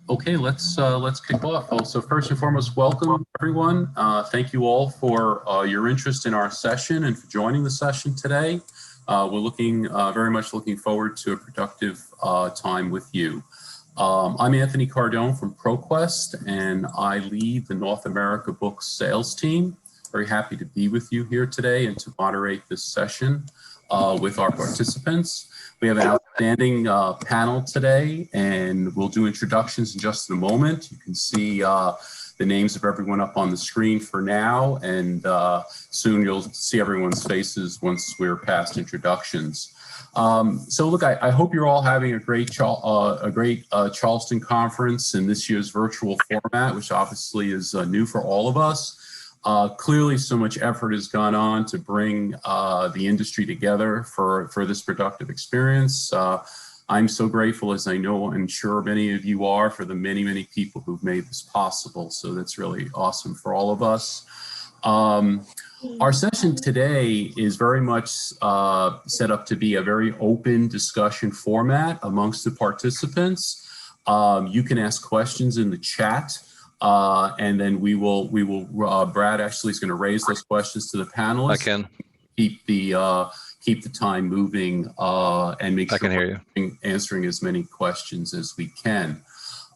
Okay, let's kick off. So first and foremost, welcome everyone. Thank you all for your interest in our session and for joining the session today. We're very much looking forward to a productive time with you. I'm Anthony Cardone from ProQuest, and I lead the North America Books sales team. Very happy to be with you here today and to moderate this session with our participants. We have an outstanding panel today, and we'll do introductions in just a moment. You can see the names of everyone up on the screen for now, and soon you'll see everyone's faces once we're past introductions. So look, I hope you're all having a great Charleston conference in this year's virtual format, which obviously is new for all of us. Clearly, so much effort has gone on to bring the industry together for this productive experience. I'm so grateful, as I know I'm sure many of you are, for the many, many people who've made this possible. So that's really awesome for all of us. Our session today is very much set up to be a very open discussion format amongst the participants. You can ask questions in the chat. And then Brad actually is going to raise those questions to the panelists. I can keep the time moving and make sure we're answering as many questions as we can.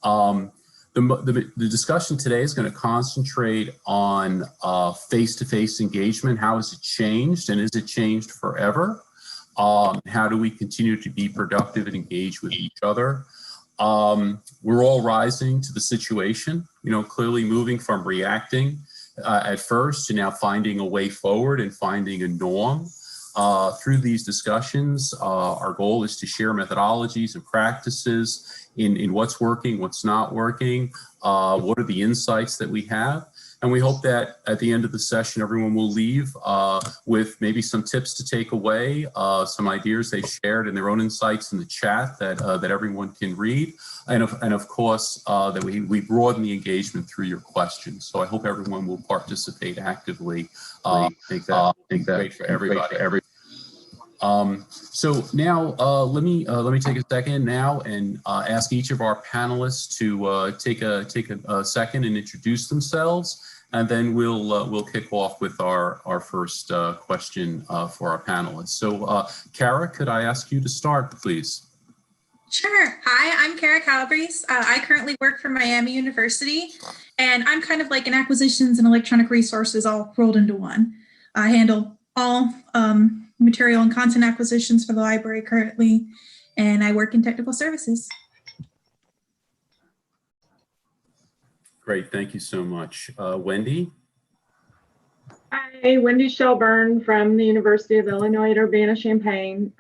The discussion today is going to concentrate on face-to-face engagement. How has it changed, and is it changed forever? How do we continue to be productive and engage with each other? We're all rising to the situation, clearly moving from reacting at first to now finding a way forward and finding a norm. Through these discussions, our goal is to share methodologies and practices in what's working, what's not working, what are the insights that we have. And we hope that at the end of the session, everyone will leave with maybe some tips to take away, some ideas they shared and their own insights in the chat that everyone can read. And of course, that we broaden the engagement through your questions. So I hope everyone will participate actively. Make that great for everybody. So now let me take a second now and ask each of our panelists to take a second and introduce themselves, and then we'll kick off with our first question for our panelists. So Kara, could I ask you to start, please? Sure. Hi, I'm Kara Calabrese. I currently work for Miami University, and I'm kind of like an acquisitions and electronic resources all rolled into one. I handle all material and content acquisitions for the library currently, and I work in technical services. Great, thank you so much. Wendy? Hi, Wendy Shelburne from the University of Illinois at Urbana-Champaign.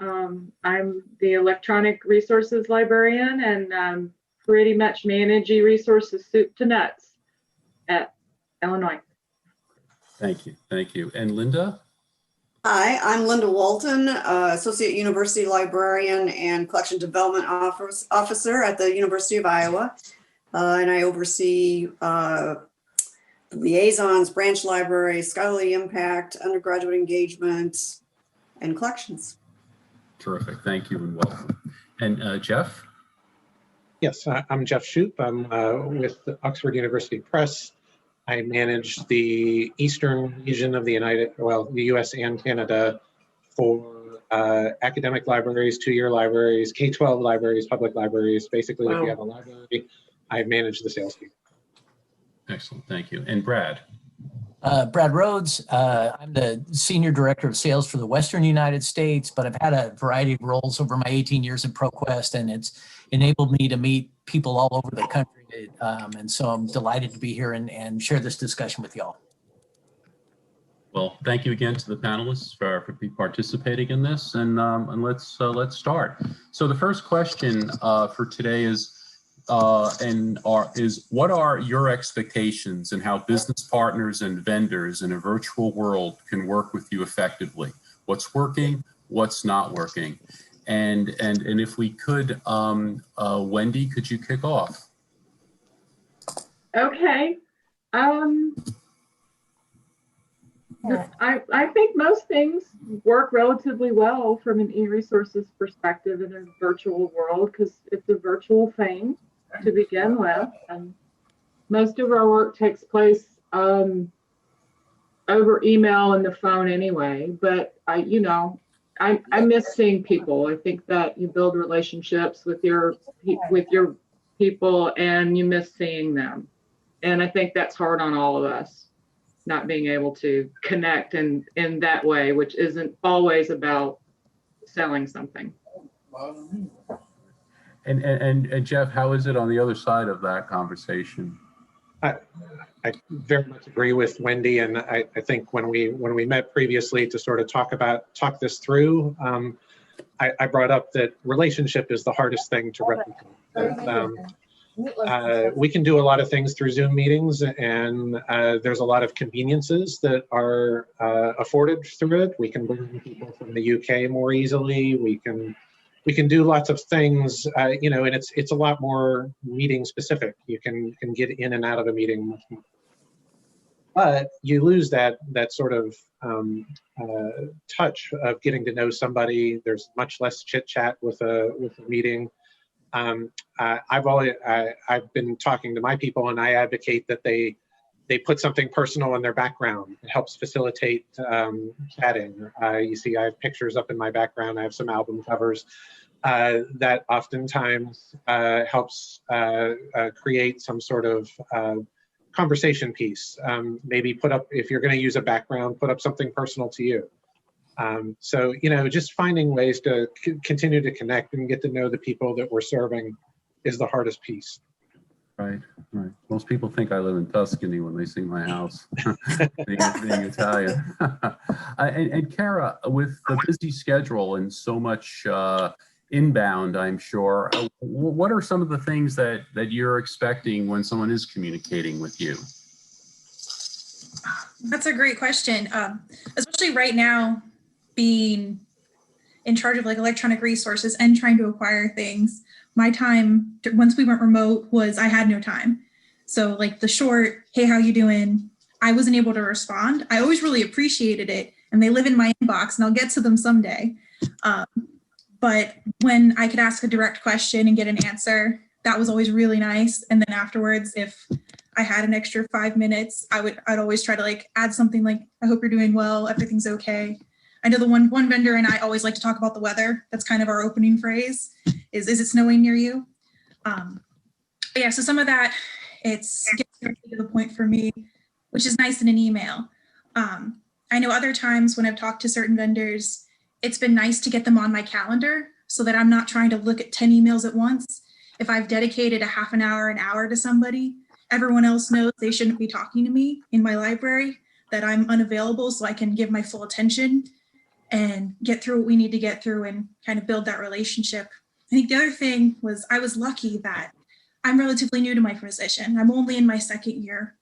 I'm the electronic resources librarian and pretty much manage resources soup to nuts at Illinois. Thank you. And Linda? Hi, I'm Linda Walton, Associate University Librarian and Collection Development Officer at the University of Iowa. And I oversee liaisons, branch library, scholarly impact, undergraduate engagement, and collections. Terrific, thank you and welcome. And Jeff? Yes, I'm Jeff Shoup. I'm with the Oxford University Press. I manage the eastern region of the the US and Canada for academic libraries, two-year libraries, K-12 libraries, public libraries. Basically, if you have a library, I manage the sales team. Excellent, thank you. And Brad? Brad Rhodes. I'm the Senior Director of Sales for the Western United States, but I've had a variety of roles over my 18 years at ProQuest, and it's enabled me to meet people all over the country. And so I'm delighted to be here and share this discussion with y'all. Well, thank you again to the panelists for participating in this, and let's start. So the first question for today is what are your expectations and how business partners and vendors in a virtual world can work with you effectively? What's working? What's not working? And if we could, Wendy, could you kick off? Okay. I think most things work relatively well from an e-resources perspective in a virtual world because it's a virtual thing. to begin with. And most of our work takes place over email and the phone anyway. But I miss seeing people. I think that you build relationships with your people, and you miss seeing them. And I think that's hard on all of us, not being able to connect in that way, which isn't always about selling something. And Jeff, how is it on the other side of that conversation? I very much agree with Wendy, and I think when we met previously to sort of talk this through, I brought up that relationship is the hardest thing to replicate. We can do a lot of things through Zoom meetings, and there's a lot of conveniences that are afforded through it. We can bring people from the UK more easily. We can do lots of things, and it's a lot more meeting specific. You can get in and out of a meeting much more. But you lose that sort of touch of getting to know somebody. There's much less chit chat with a meeting. I've been talking to my people, and I advocate that they put something personal in their background. It helps facilitate chatting. You see, I have pictures up in my background. I have some album covers that oftentimes helps create some sort of conversation piece. Maybe put up, if you're going to use a background, put up something personal to you. So, just finding ways to continue to connect and get to know the people that we're serving is the hardest piece. Right. Most people think I live in Tuscany when they see my house, being Italian. And Kara, with the busy schedule and so much inbound, I'm sure, what are some of the things that you're expecting when someone is communicating with you? That's a great question. Especially right now, being in charge of like electronic resources and trying to acquire things, my time once we went remote was I had no time. So like the short, hey, how you doing? I wasn't able to respond. I always really appreciated it, and they live in my inbox, and I'll get to them someday. But when I could ask a direct question and get an answer, that was always really nice. And then afterwards, if I had an extra 5 minutes, I'd always try to like add something like, I hope you're doing well, everything's okay. I know the one vendor and I always like to talk about the weather. That's kind of our opening phrase is it snowing near you? Yeah, so some of that, it's getting to the point for me, which is nice in an email. I know other times when I've talked to certain vendors, it's been nice to get them on my calendar so that I'm not trying to look at 10 emails at once. If I've dedicated a half an hour to somebody, everyone else knows they shouldn't be talking to me in my library, that I'm unavailable so I can give my full attention and get through what we need to get through and kind of build that relationship. I think the other thing was I was lucky that I'm relatively new to my position. I'm only in my second year.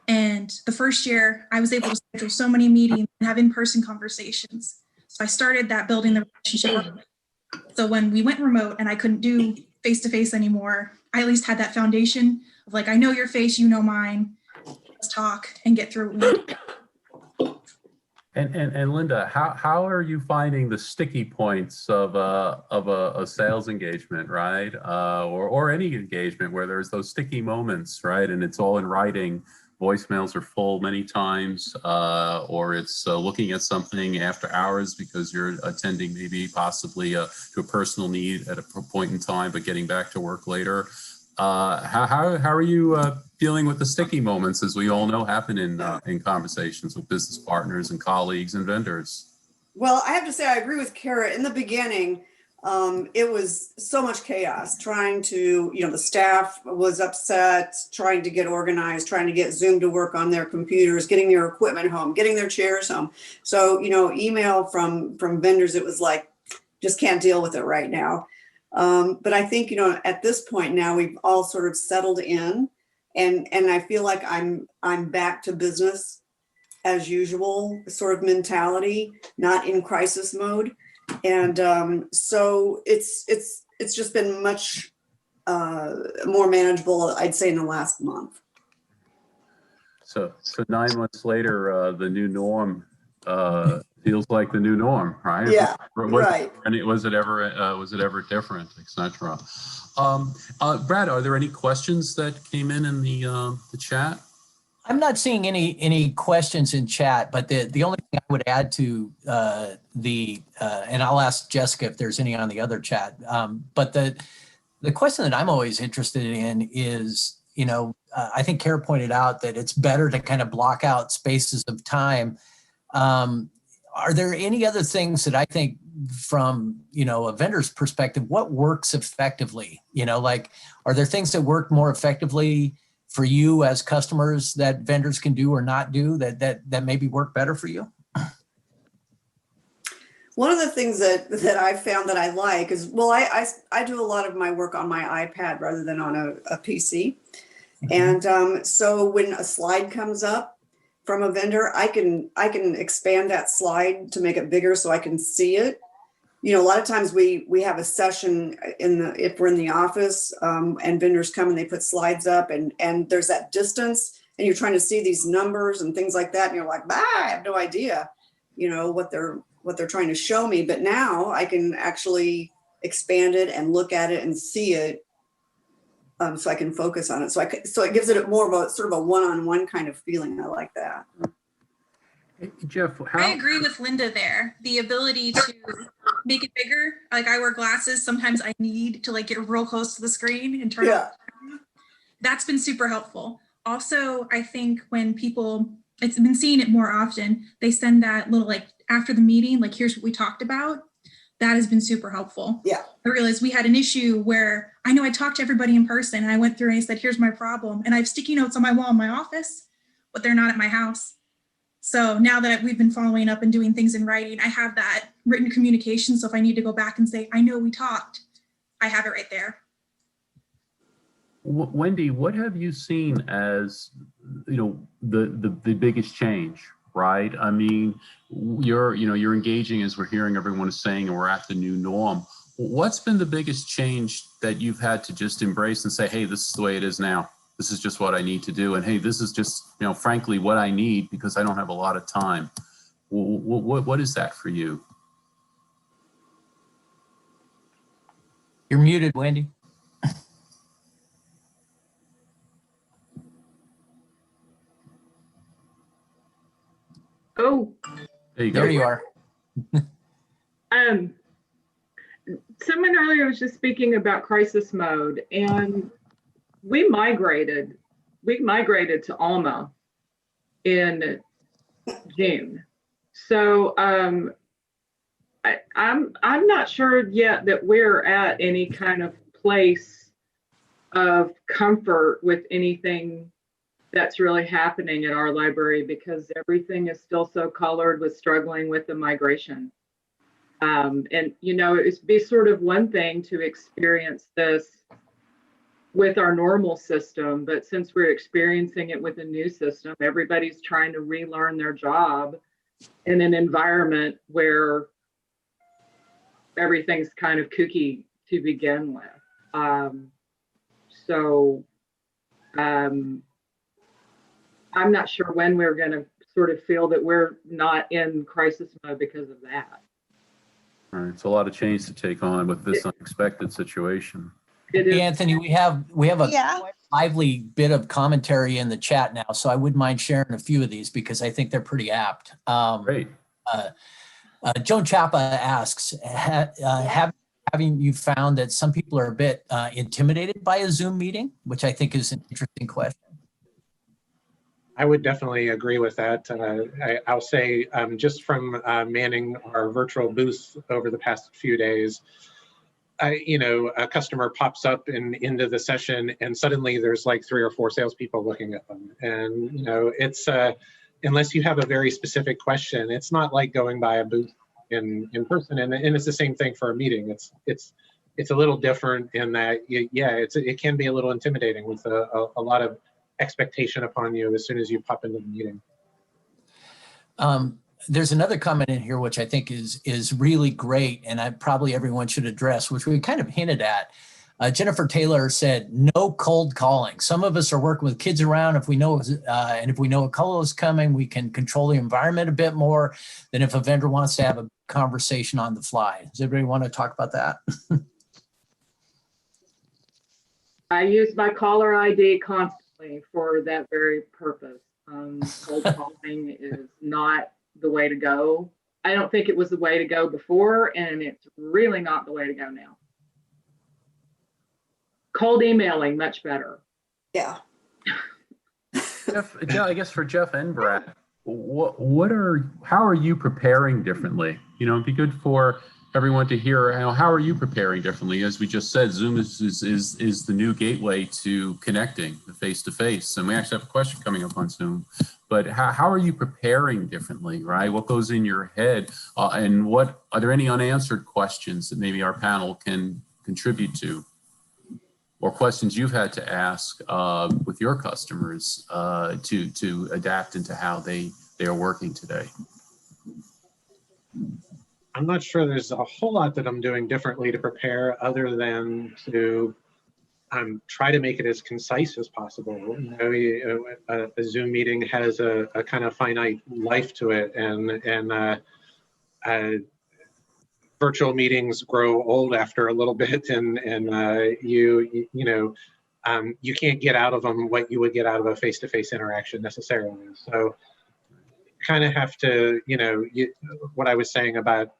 And the first year I was able to schedule so many meetings and have in-person conversations. So I started that building the relationship. So when we went remote and I couldn't do face-to-face anymore, I at least had that foundation of like, I know your face, you know mine. Let's talk and get through what we need. And Linda, how are you finding the sticky points of a sales engagement, right? Or any engagement where there's those sticky moments, right? And it's all in writing. Voicemails are full many times, or it's looking at something after hours because you're attending maybe possibly to a personal need at a point in time, but getting back to work later. How are you dealing with the sticky moments, as we all know happen in conversations with business partners and colleagues and vendors? Well, I have to say, I agree with Kara. In the beginning, it was so much chaos trying to, the staff was upset, trying to get organized, trying to get Zoom to work on their computers, getting their equipment home, getting their chairs home. So, email from vendors, it was like, just can't deal with it right now. But I think, at this point now we've all sort of settled in and I feel like I'm back to business as usual sort of mentality, not in crisis mode. And so it's just been much more manageable, I'd say, in the last month. So 9 months later, the new norm Feels like the new norm, right? Yeah, Was, right. was it ever different, etc. Brad, are there any questions that came in the chat? I'm not seeing any questions in chat, but the only thing I would add to and I'll ask Jessica if there's any on the other chat. But the question that I'm always interested in is, I think Kara pointed out that it's better to kind of block out spaces of time. Are there any other things that I think from, a vendor's perspective, what works effectively? Like, are there things that work more effectively for you as customers that vendors can do or not do that maybe work better for you? One of the things that I found that I like is, well, I do a lot of my work on my iPad rather than on a PC. Mm-hmm. And so when a slide comes up from a vendor, I can expand that slide to make it bigger so I can see it. A lot of times we have a session if we're in the office and vendors come and they put slides up and there's that distance and you're trying to see these numbers and things like that. And you're like, I have no idea, what they're trying to show me. But now I can actually expand it and look at it and see it. So I can focus on it. So it gives it more of a sort of a one-on-one kind of feeling. I like that. Hey, Jeff, I agree with Linda there. The ability to make it bigger. Like, I wear glasses. Sometimes I need to get real close to the screen and turn it. That's been super helpful. Also, I think when people, it's been seeing it more often, they send that little after the meeting, here's what we talked about. That has been super helpful. Yeah. I realized we had an issue where I know I talked to everybody in person and I went through and I said, here's my problem. And I have sticky notes on my wall in my office, but they're not at my house. So now that we've been following up and doing things in writing, I have that written communication. So if I need to go back and say, I know we talked, I have it right there. Wendy, what have you seen as, the biggest change? Right. I mean, you're engaging, as we're hearing everyone is saying, and we're at the new norm. What's been the biggest change that you've had to just embrace and say, hey, this is the way it is now. This is just what I need to do. And hey, this is just, frankly, what I need because I don't have a lot of time. What is that for you? You're muted, Wendy. Oh, there you are. Someone earlier was just speaking about crisis mode, and we migrated to Alma in June. So I'm not sure yet that we're at any kind of place of comfort with anything that's really happening at our library, because everything is still so colored with struggling with the migration. And, it'd be sort of one thing to experience this with our normal system, but since we're experiencing it with a new system, everybody's trying to relearn their job in an environment where everything's kind of kooky to begin with. I'm not sure when we're going to sort of feel that we're not in crisis mode because of that. All right, it's a lot of change to take on with this unexpected situation. Hey, Anthony, we have a lively bit of commentary in the chat now, so I wouldn't mind sharing a few of these because I think they're pretty apt. Great. Joan Chapa asks, having you found that some people are a bit intimidated by a Zoom meeting, which I think is an interesting question. I would definitely agree with that. I'll say just from manning our virtual booth over the past few days, a customer pops up into the session and suddenly there's like 3 or 4 salespeople looking at them. And, it's unless you have a very specific question, it's not like going by a booth in person. And it's the same thing for a meeting. It's a little different in that, it can be a little intimidating with a lot of expectation upon you as soon as you pop into the meeting. There's another comment in here which I think is really great, and probably everyone should address, which we kind of hinted at. Jennifer Taylor said, no cold calling. Some of us are working with kids around. If we know, and if we know a call is coming, we can control the environment a bit more than if a vendor wants to have a conversation on the fly. Does everybody want to talk about that? I use my caller ID constantly for that very purpose. Cold calling is not the way to go. I don't think it was the way to go before, and it's really not the way to go now. Cold emailing, much better. Yeah. Jeff, I guess for Jeff and Brad, how are you preparing differently? You know, it'd be good for everyone to hear how are you preparing differently? As we just said, Zoom is the new gateway to connecting face to face. And we actually have a question coming up on Zoom. But how are you preparing differently, right? What goes in your head? And are there any unanswered questions that maybe our panel can contribute to? Or questions you've had to ask with your customers to adapt into how they are working today? I'm not sure there's a whole lot that I'm doing differently to prepare other than to try to make it as concise as possible. You know, a Zoom meeting has a kind of finite life to it, and virtual meetings grow old after a little bit, and you can't get out of them what you would get out of a face-to-face interaction necessarily. So kind of have to, what I was saying about,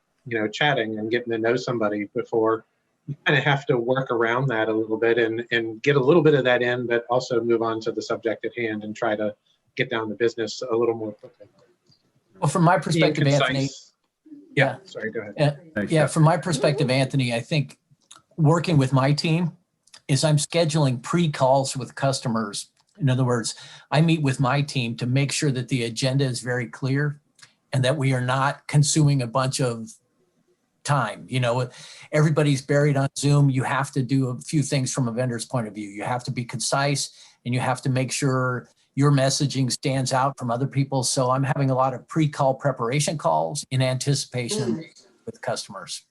chatting and getting to know somebody before, you kind of have to work around that a little bit and get a little bit of that in, but also move on to the subject at hand and try to get down to business a little more quickly. Well, from my perspective, Anthony. Yeah, sorry, go ahead. From my perspective, Anthony, I think working with my team is I'm scheduling pre-calls with customers. In other words, I meet with my team to make sure that the agenda is very clear and that we are not consuming a bunch of time. Everybody's buried on Zoom. You have to do a few things from a vendor's point of view. You have to be concise, and you have to make sure your messaging stands out from other people. So I'm having a lot of pre-call preparation calls in anticipation with customers.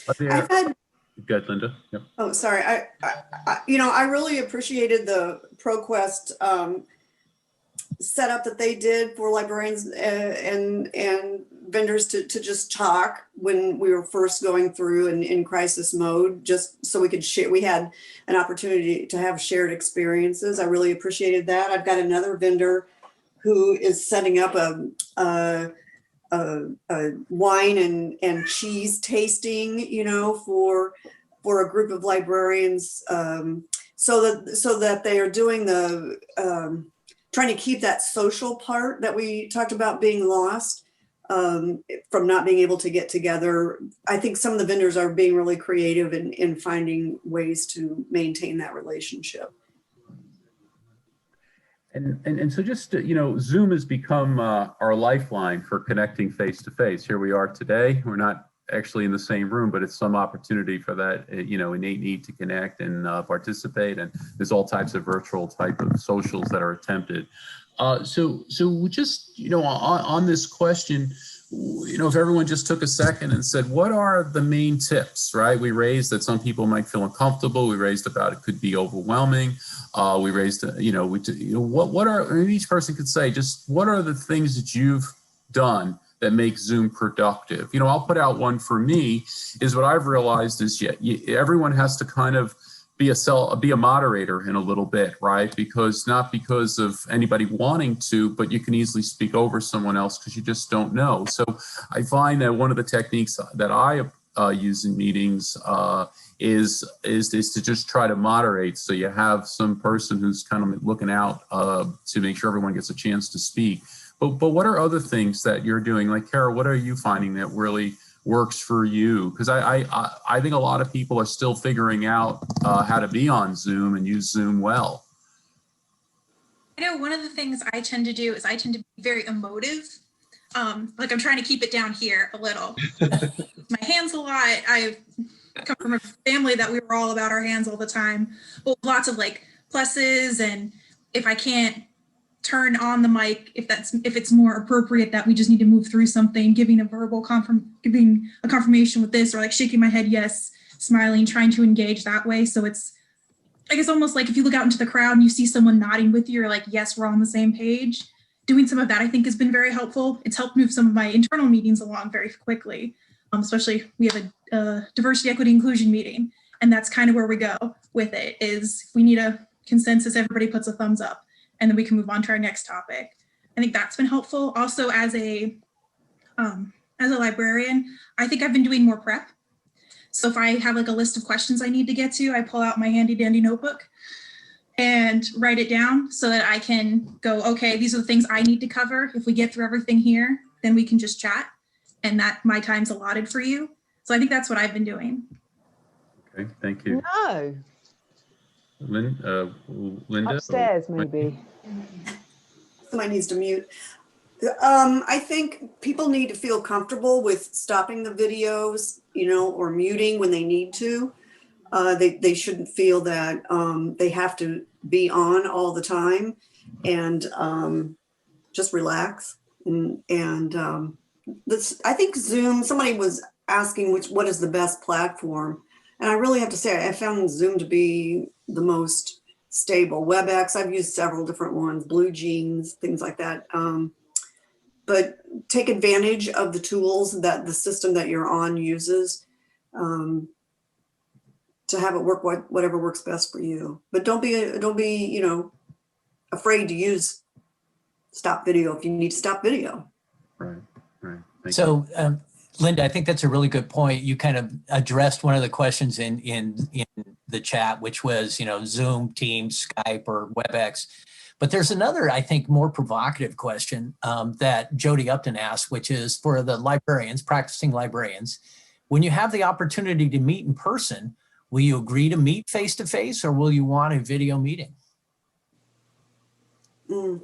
I've had, Good, Linda. Yep. oh, sorry. I really appreciated the ProQuest setup that they did for librarians and vendors to just talk when we were first going through in crisis mode, just so we could share. We had an opportunity to have shared experiences. I really appreciated that. I've got another vendor who is setting up a wine and cheese tasting, for a group of librarians, so that they are doing the trying to keep that social part that we talked about being lost from not being able to get together. I think some of the vendors are being really creative in finding ways to maintain that relationship. And so just, Zoom has become our lifeline for connecting face to face. Here we are today. We're not actually in the same room, but it's some opportunity for that, innate need to connect and participate. And there's all types of virtual type of socials that are attempted. So just, on this question, if everyone just took a second and said, what are the main tips, right? We raised that some people might feel uncomfortable. We raised about it could be overwhelming. We raised, what are, each person could say, just what are the things that you've done that make Zoom productive? I'll put out one for me is what I've realized is everyone has to kind of be a moderator in a little bit, right? Not because of anybody wanting to, but you can easily speak over someone else because you just don't know. So I find that one of the techniques that I use in meetings is to just try to moderate. So you have some person who's kind of looking out to make sure everyone gets a chance to speak. But what are other things that you're doing? Like, Kara, what are you finding that really works for you? Because I think a lot of people are still figuring out how to be on Zoom and use Zoom well. I know one of the things I tend to do is I tend to be very emotive. Like I'm trying to keep it down here a little. My hands a lot. I've come from a family that we were all about our hands all the time. Well, lots of like pluses, and if I can't turn on the mic, if it's more appropriate that we just need to move through something, giving a confirmation with this, or like shaking my head yes smiling, trying to engage that way. So it's, I guess, almost like if you look out into the crowd and you see someone nodding with you, you're like, yes, we're all on the same page. Doing some of that, I think, has been very helpful. It's helped move some of my internal meetings along very quickly, especially we have a diversity, equity, inclusion meeting. And that's kind of where we go with it, is if we need a consensus, everybody puts a thumbs up, and then we can move on to our next topic. I think that's been helpful. Also, as a librarian, I think I've been doing more prep. So if I have like a list of questions I need to get to, I pull out my handy dandy notebook and write it down so that I can go, okay, these are the things I need to cover. If we get through everything here, then we can just chat, and that my time's allotted for you. So I think that's what I've been doing. Okay, thank you. No, Linda? upstairs maybe. Somebody needs to mute. I think people need to feel comfortable with stopping the videos, or muting when they need to. They shouldn't feel that they have to be on all the time, and just relax. And this, I think Zoom, somebody was asking what is the best platform. And I really have to say, I found Zoom to be the most stable. WebEx, I've used several different ones, Blue Jeans, things like that. But take advantage of the tools that the system that you're on uses to have it work whatever works best for you. But don't be afraid to use stop video if you need to stop video. Right. Thank you. So, Linda, I think that's a really good point. You kind of addressed one of the questions in the chat, which was, Zoom, Teams, Skype, or WebEx. But there's another, I think, more provocative question that Jody Upton asked, which is for the librarians, practicing librarians, when you have the opportunity to meet in person, will you agree to meet face-to-face, or will you want a video meeting? That's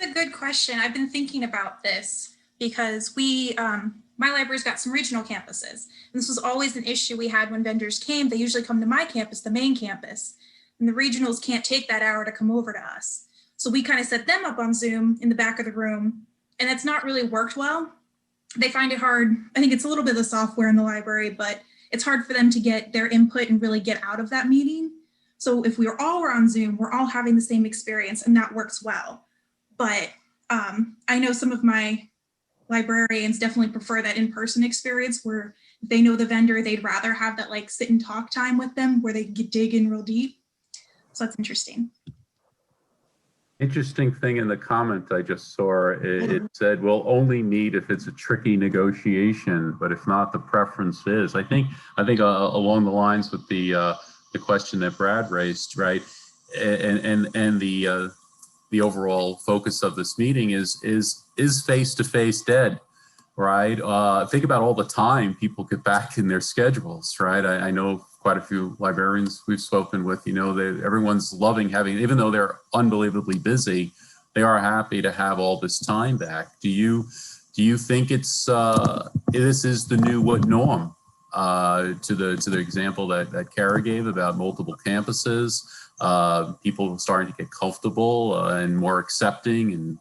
a good question. I've been thinking about this because my library's got some regional campuses. And this was always an issue we had when vendors came. They usually come to my campus, the main campus, and the regionals can't take that hour to come over to us. So we kind of set them up on Zoom in the back of the room, and it's not really worked well. They find it hard. I think it's a little bit of the software in the library, but it's hard for them to get their input and really get out of that meeting. So if we're all on Zoom, we're all having the same experience, and that works well. But I know some of my librarians definitely prefer that in-person experience where if they know the vendor, they'd rather have that like sit and talk time with them where they can dig in real deep. So that's interesting. Interesting thing in the comment I just saw, it said, we'll only meet if it's a tricky negotiation, but if not, the preference is. I think along the lines with the question that Brad raised, right, and the overall focus of this meeting is face-to-face dead, right? Think about all the time people get back in their schedules, right? I know quite a few librarians we've spoken with, everyone's loving having, even though they're unbelievably busy, they are happy to have all this time back. Do you think it's this is the new norm? To the example that Kara gave about multiple campuses, people starting to get comfortable and more accepting and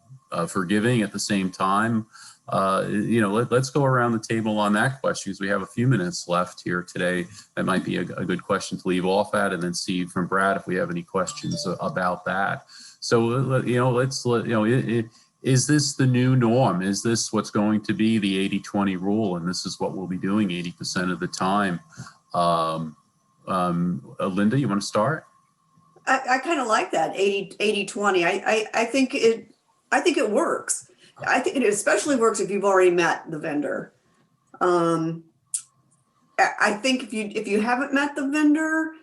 forgiving at the same time. Let's go around the table on that question because we have a few minutes left here today. That might be a good question to leave off at, and then see from Brad if we have any questions about that. So, is this the new norm? Is this what's going to be the 80-20 rule? And this is what we'll be doing 80% of the time. Linda, you want to start? I kind of like that 80-20. I think it works. I think it especially works if you've already met the vendor. I think if you haven't met the vendor,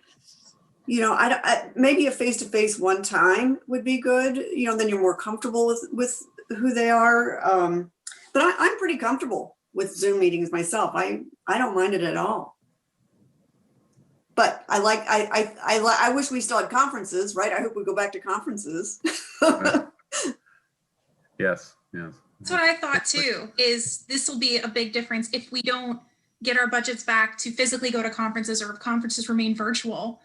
maybe a face-to-face one time would be good. Then you're more comfortable with who they are. But I'm pretty comfortable with Zoom meetings myself. I don't mind it at all. But I wish we still had conferences, right? I hope we go back to conferences. Right. Yes. That's what I thought too, is this will be a big difference if we don't get our budgets back to physically go to conferences, or if conferences remain virtual.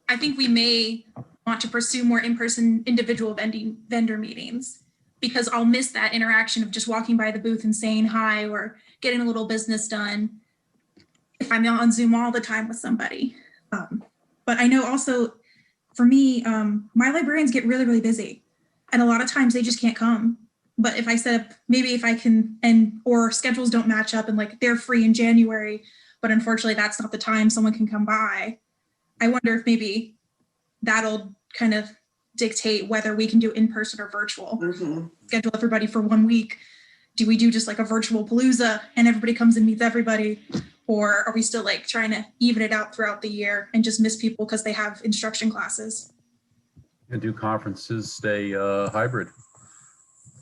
I think we may want to pursue more in-person individual vendor meetings, because I'll miss that interaction of just walking by the booth and saying hi or getting a little business done. if I'm on Zoom all the time with somebody. But I know also for me, my librarians get really, really busy. And a lot of times they just can't come. But if I set up, maybe if I can, or schedules don't match up and like they're free in January, but unfortunately that's not the time someone can come by. I wonder if maybe that'll kind of dictate whether we can do in-person or virtual. Schedule everybody for 1 week. Do we do just like a virtual palooza and everybody comes and meets everybody? Or are we still like trying to even it out throughout the year and just miss people because they have instruction classes? And do conferences stay hybrid,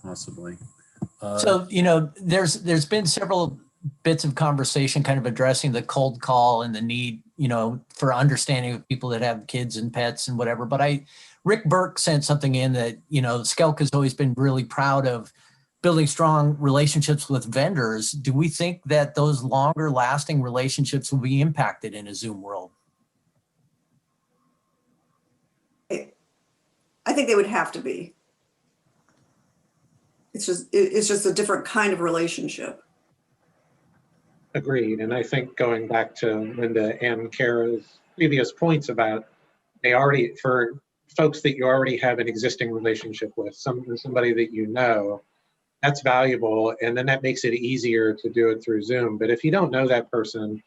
possibly? So, you know, there's been several bits of conversation kind of addressing the cold call and the need, you know, for understanding of people that have kids and pets and whatever. But Rick Burke sent something in that, you know, Skelk has always been really proud of building strong relationships with vendors. Do we think that those longer lasting relationships will be impacted in a Zoom world? I think they would have to be. It's just a different kind of relationship. Agreed. And I think going back to Linda and Kara's previous points about for folks that you already have an existing relationship with, somebody that you know, that's valuable. And then that makes it easier to do it through Zoom. But if you don't know that person,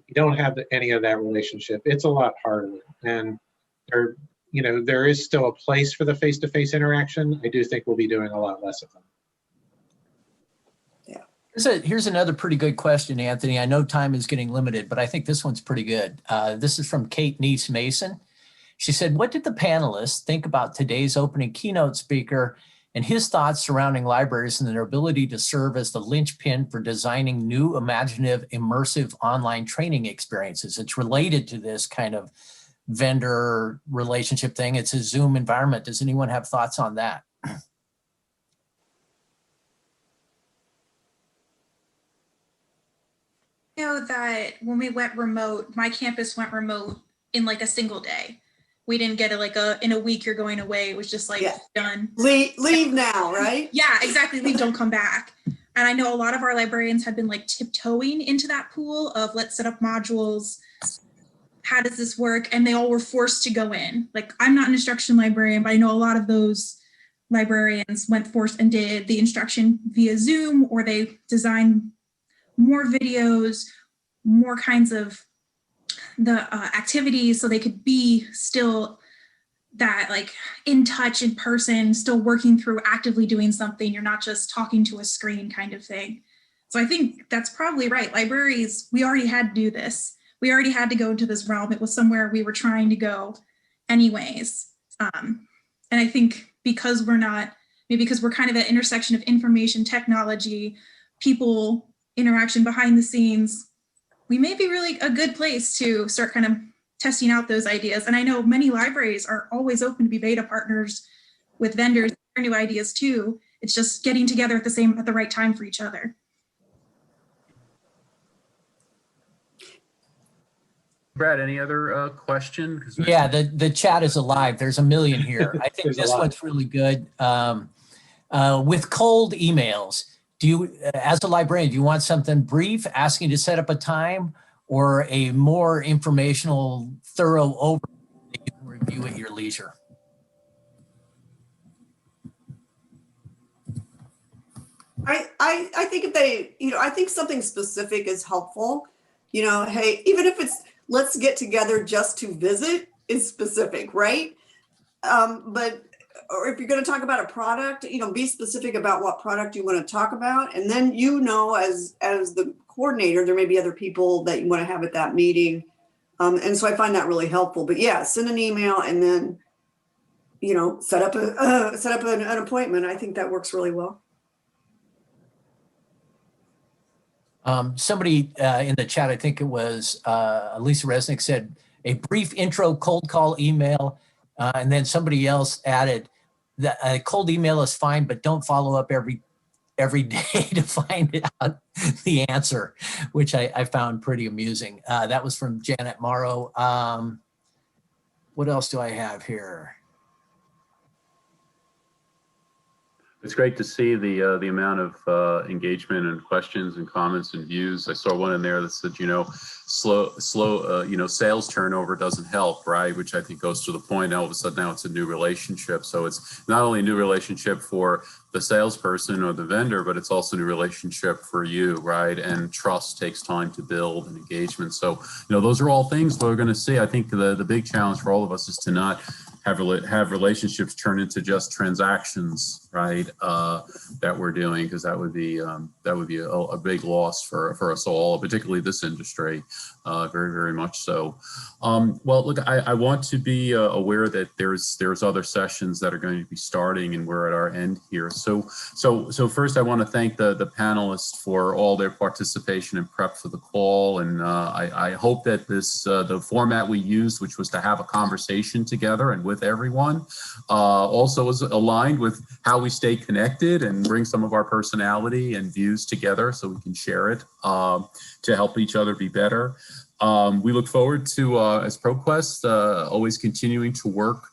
you don't have any of that relationship, it's a lot harder. And there is still a place for the face-to-face interaction. I do think we'll be doing a lot less of them. Here's another pretty good question, Anthony. I know time is getting limited, but I think this one's pretty good. This is from Kate Neese Mason. She said, what did the panelists think about today's opening keynote speaker and his thoughts surrounding libraries and their ability to serve as the linchpin for designing new, imaginative, immersive online training experiences? It's related to this kind of vendor relationship thing. It's a Zoom environment. Does anyone have thoughts on that? I know that when we went remote, my campus went remote in like a single day. We didn't get it in a week you're going away. It was just like done. Leave now, right? Yeah, exactly. Leave, don't come back. And I know a lot of our librarians had been like tiptoeing into that pool of let's set up modules. How does this work? And they all were forced to go in. Like, I'm not an instruction librarian, but I know a lot of those librarians went forced and did the instruction via Zoom, or they designed more videos, more kinds of the activities so they could be still that like in touch in person, still working through actively doing something. You're not just talking to a screen kind of thing. So I think that's probably right. Libraries, we already had to do this. We already had to go into this realm. It was somewhere we were trying to go anyways. And I think because we're kind of at intersection of information technology, people interaction behind the scenes, we may be really a good place to start kind of testing out those ideas. And I know many libraries are always open to be beta partners with vendors for new ideas too. It's just getting together at the right time for each other. Brad, any other question? Yeah, the chat is alive. There's a million here. I think this one's really good. With cold emails, do you, as a librarian, do you want something brief, asking to set up a time, or a more informational, thorough overview that you can review at your leisure? I think if they, I think something specific is helpful. Hey, even if it's let's get together just to visit is specific, right? Or if you're going to talk about a product, be specific about what product you want to talk about. And then, as the coordinator, there may be other people that you want to have at that meeting. And so I find that really helpful. But yeah, send an email and then, set up an appointment. I think that works really well. Somebody in the chat, I think it was Lisa Resnick, said a brief intro cold call email. And then somebody else added that a cold email is fine, but don't follow up every day to find out the answer, which I found pretty amusing. That was from Janet Morrow. What else do I have here? It's great to see the amount of engagement and questions and comments and views. I saw one in there that said, slow sales turnover doesn't help, right? Which I think goes to the point. Now all of a sudden now it's a new relationship. So it's not only a new relationship for the salesperson or the vendor, but it's also a new relationship for you, right? And trust takes time to build and engagement. So, those are all things we're going to see. I think the big challenge for all of us is to not have relationships turn into just transactions, right? That we're doing, because that would be a big loss for us all, particularly this industry, very, very much so. Well, look, I want to be aware that there's other sessions that are going to be starting, and we're at our end here. So first, I want to thank the panelists for all their participation and prep for the call, and I hope that the format we used, which was to have a conversation together and with everyone, also is aligned with how we stay connected and bring some of our personality and views together so we can share it to help each other be better. We look forward to, as ProQuest, always continuing to work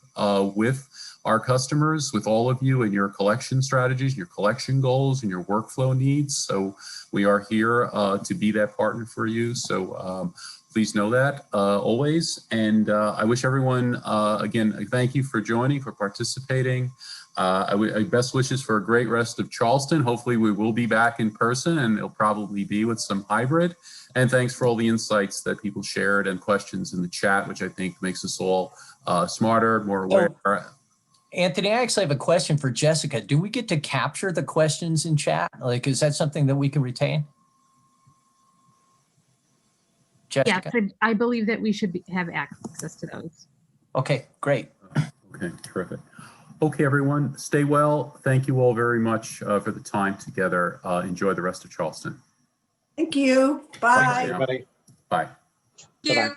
with our customers, with all of you and your collection strategies, your collection goals, and your workflow needs. So we are here to be that partner for you. So please know that always. And I wish everyone, again, thank you for joining, for participating. Best wishes for a great rest of Charleston. Hopefully we will be back in person, and it'll probably be with some hybrid. And thanks for all the insights that people shared and questions in the chat, which I think makes us all smarter, more aware. Anthony, I actually have a question for Jessica. Do we get to capture the questions in chat? Like, is that something that we can retain? Jessica? Yes, I believe that we should have access to those. Okay, great. Okay, terrific. Okay, everyone, stay well. Thank you all very much for the time together. Enjoy the rest of Charleston. Thank you. Bye. Thanks, everybody. Bye. Thank you. Bye-bye.